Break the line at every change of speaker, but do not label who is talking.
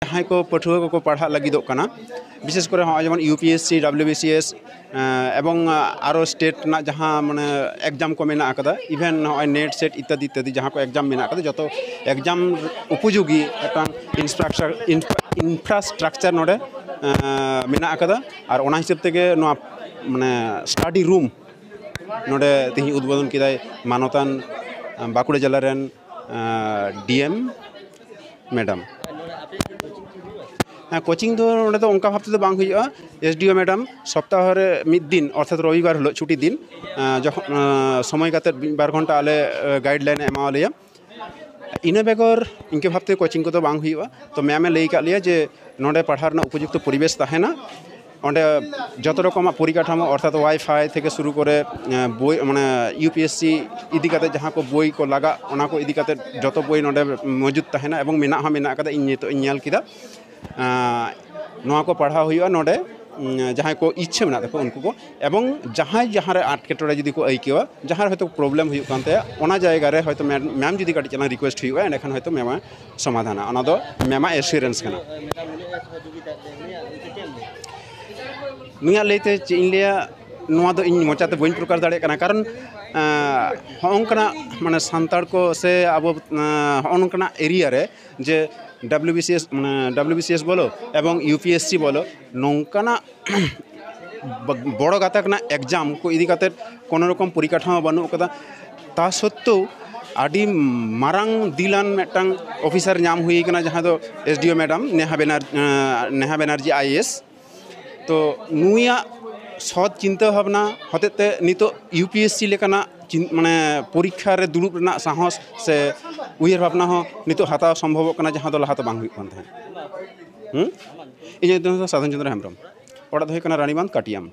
जहाँ को पढ़ुआ को पढ़ा लगिदोग कना विशेष करे जेमन UPSC WBCS एवं आरो स्टेट ना जहाँ माने एग्जाम को मेना आकदा इवेन नेट सेट इत्यादि इत्यादि जहाँ को एग्जाम मेना आकदा जतो एग्जाम उपयोगी इंफ्रास्ट्राक्चर नोडे मेना आकदा और ओना हिसाब तेगे नोआ माने स्टडी रूम नोडे तिहि उद्बोधन किदाय मानतान बाकुड़ा जिला रेन DM मैडम हाँ कोचिंग तो उनका भाव तो बांग हुआ SDO मैडम सप्ताह रे मिद दिन अर्थात रविवार हलो छुट्टी दिन जखन समय काते बार घंटा आले गाइडलाइन एमा लिया इना बेगर इनके भावते कोचिंग को तो बांग हुआ तो मैमे लई का लिया जे नोडे पढ़ार ना उपयुक्त परिवेश ताहेना ओंडे जत रकम परिकाठामो अर्थात वाईफाई थे शुरू करे बई माने UPSC इदी काते जहाँ को बई को लगा ओना को इदी काते जत बई नोडे मौजूद ताहेना एवं मेना हा मेना काते इन नितो इᱧ किदा नोआ को पढ़ा हुआ नोडे जहाँ को इच्छे मेना देखो उनको को एवं जहाँ जहाँ रे आटकेटोड़े जुदी को आइकेवा जहाँ हयतो प्रॉब्लम हुई कानते ओना जायगा रे हयतो मैम जुदी काटी चला रिक्वेस्ट हुआ एंडखान हयतो मैम समाधान ओना दो मैम एश्योरेंस कना नुया लेते चिनलिया नोआ दो इन मोचाते बइन प्रकार दाड़े कना कारण होंकना माने संताड़ को से अब होंकना एरिया रे जे WBCS बोलो एवं UPSC बोलो नौकाना बड़ो गाताकना एग्जाम को इदी काते कोनो रकम परिकाठामो बानु कदा ता सत्त्वेও आदि मारांग दिलान मेटांग ऑफिसर नाम हुई कना जहाँ दो SDO madam Neha Banerjee IAS तो नुया सद चिंता भावना हतेते नितो UPSC लेकाना माने परीक्षा रे दुरुब रना साहस से उयर भावना हो नितो हाता सम्भव कना जहाँ दो लहाते बांग हुई कान थाहे इजे साधन चंद्र हेम्ब्रम ओड़ा दो कना रानीबांध काटियाम।